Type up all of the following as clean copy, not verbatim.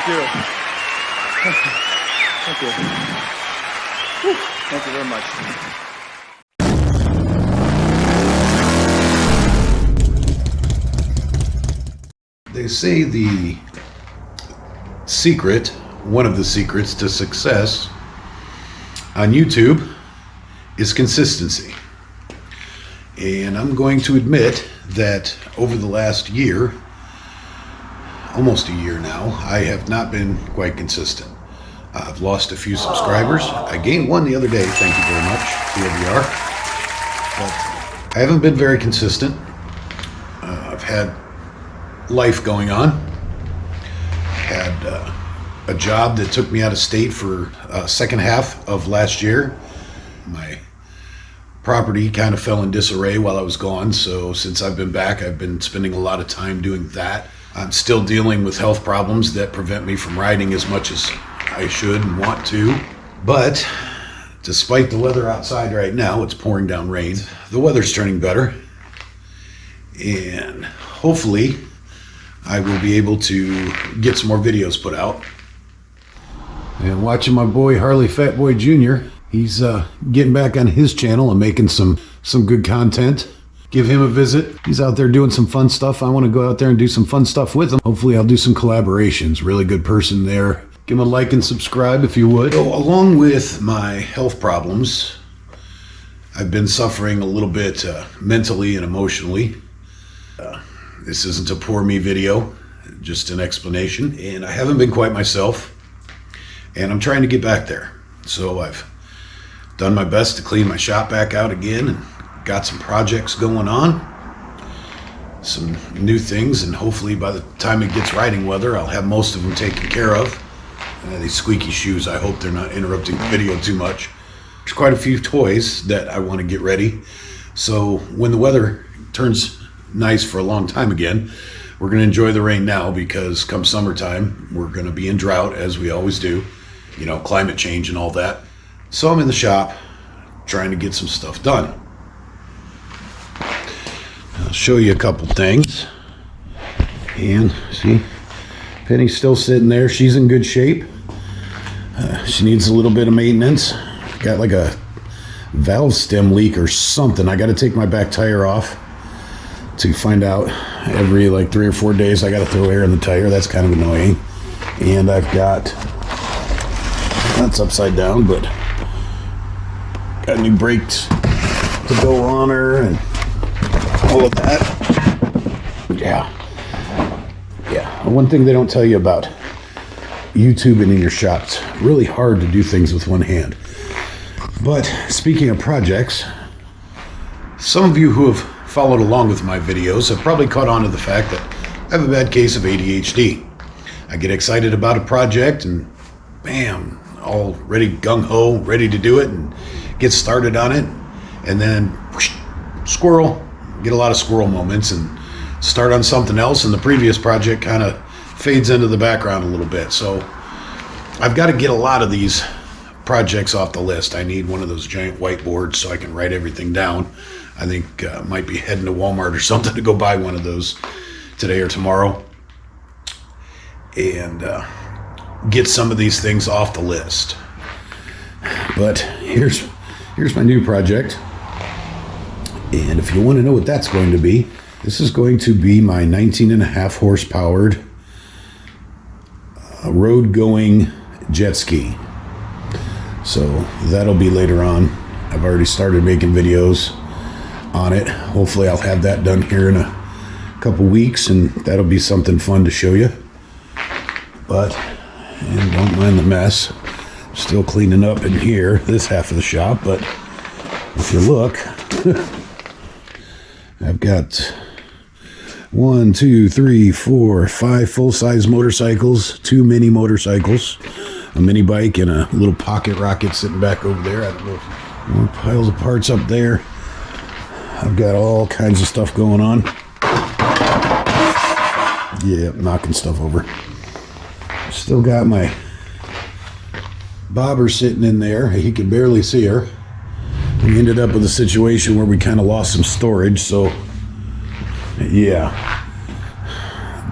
Thank you. Thank you. Whew. Thank you very much. They say the secret, one of the secrets to success on YouTube is consistency. And I'm going to admit that over the last year, almost a year now, I have not been quite consistent. I've lost a few subscribers. I gained one the other day, thank you very much, TLDR. But I haven't been very consistent. I've had life going on. Had a job that took me out of state for second half of last year. My property kind of fell in disarray while I was gone, so since I've been back, I've been spending a lot of time doing that. I'm still dealing with health problems that prevent me from riding as much as I should and want to. But despite the weather outside right now, it's pouring down rain. The weather's turning better, and hopefully I will be able to get some more videos put out. And watching my boy Harley Fat Boy Jr., he's getting back on his channel and making some good content. Give him a visit. He's out there doing some fun stuff. I want to go out there and do some fun stuff with him. Hopefully I'll do some collaborations. Really good person there. Give him a like and subscribe if you would. So, along with my health problems, I've been suffering a little bit mentally and emotionally. This isn't a poor me video, just an explanation. And I haven't been quite myself, and I'm trying to get back there. So I've done my best to clean my shop back out again, and got some projects going on, some new things, and hopefully by the time it gets riding weather, I'll have most of them taken care of. These squeaky shoes, I hope they're not interrupting the video too much. There's quite a few toys that I want to get ready. So when the weather turns nice for a long time again, we're going to enjoy the rain now, because come summertime, we're going to be in drought, as we always do. You know, climate change and all that. So I'm in the shop trying to get some stuff done. I'll show you a couple things. And see, Penny's still sitting there. She's in good shape. She needs a little bit of maintenance. Got like a valve stem leak or something. I got to take my back tire off to find out. Every like 3 or 4 days I got to throw air in the tire. That's kind of annoying. And I've got, that's upside down, but got new brakes to go on her and all of that. Yeah. One thing they don't tell you about YouTube and in your shop, it's really hard to do things with one hand. But speaking of projects, some of you who have followed along with my videos have probably caught on to the fact that I have a bad case of ADHD. I get excited about a project and bam, all ready, gung-ho, ready to do it and get started on it, and then whoosh, squirrel. Get a lot of squirrel moments and start on something else, and the previous project kind of fades into the background a little bit. So I've got to get a lot of these projects off the list. I need one of those giant whiteboards so I can write everything down. I think might be heading to Walmart or something to go buy one of those today or tomorrow, and get some of these things off the list. But here's my new project. And if you want to know what that's going to be, this is going to be my 19.5 horsepower road-going jet ski. So that'll be later on. I've already started making videos on it. Hopefully I'll have that done here in a couple weeks, and that'll be something fun to show you. But, and don't mind the mess. Still cleaning up in here, this half of the shop, but if you look, I've got 1, 2, 3, 4, 5 full-size motorcycles, 2 mini motorcycles, a mini bike, and a little pocket rocket sitting back over there. I don't know if more piles of parts up there. I've got all kinds of stuff going on. Yeah, knocking stuff over. Still got my bobber sitting in there. He could barely see her. We ended up with a situation where we kind of lost some storage, so yeah.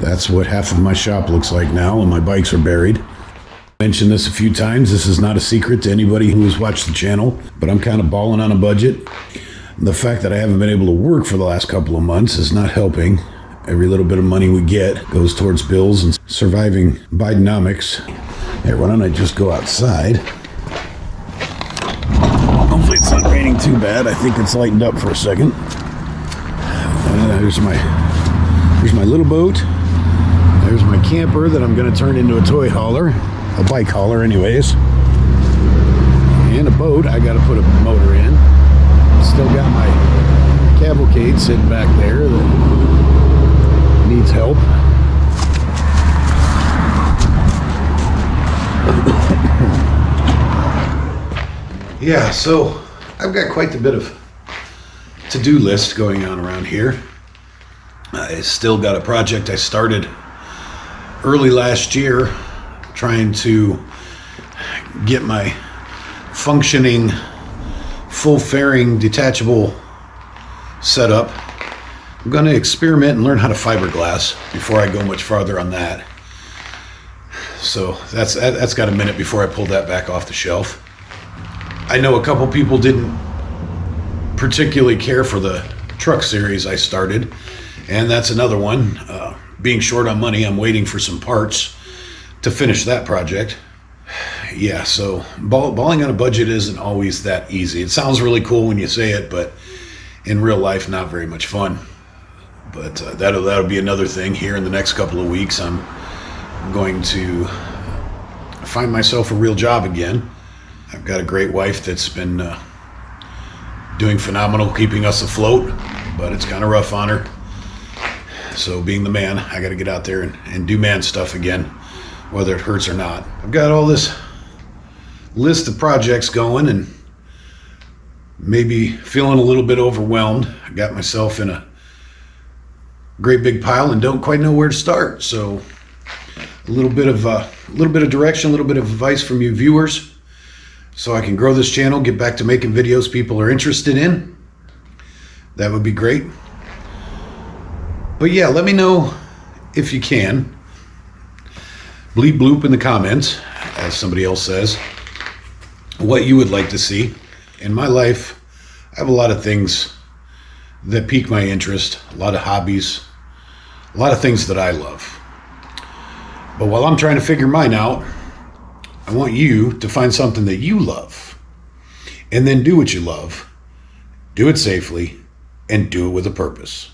That's what half of my shop looks like now, and my bikes are buried. I mentioned this a few times. This is not a secret to anybody who has watched the channel, but I'm kind of balling on a budget. The fact that I haven't been able to work for the last couple of months is not helping. Every little bit of money we get goes towards bills and surviving Bidenomics. Hey, why don't I just go outside? Hopefully it's not raining too bad. I think it's lightened up for a second. There's my little boat. There's my camper that I'm going to turn into a toy hauler. A bike hauler anyways. And a boat. I got to put a motor in. Still got my cavalcade sitting back there that needs help. Yeah, so I've got quite a bit of to-do list going on around here. I still got a project I started early last year trying to get my functioning full fairing detachable setup. I'm going to experiment and learn how to fiberglass before I go much farther on that. So that's got a minute before I pull that back off the shelf. I know a couple people didn't particularly care for the truck series I started, and that's another one. Being short on money, I'm waiting for some parts to finish that project. Yeah, so balling on a budget isn't always that easy. It sounds really cool when you say it, but in real life, not very much fun. But that'll be another thing here in the next couple of weeks. I'm going to find myself a real job again. I've got a great wife that's been doing phenomenal, keeping us afloat, but it's kind of rough on her. So being the man, I got to get out there and do man stuff again, whether it hurts or not. I've got all this list of projects going and maybe feeling a little bit overwhelmed. I got myself in a great big pile and don't quite know where to start. So a little bit of direction, a little bit of advice from you viewers, so I can grow this channel, get back to making videos people are interested in. That would be great. But yeah, let me know if you can. Bleep bloop in the comments, as somebody else says, what you would like to see. In my life, I have a lot of things that pique my interest, a lot of hobbies, a lot of things that I love. But while I'm trying to figure mine out, I want you to find something that you love and then do what you love, do it safely, and do it with a purpose.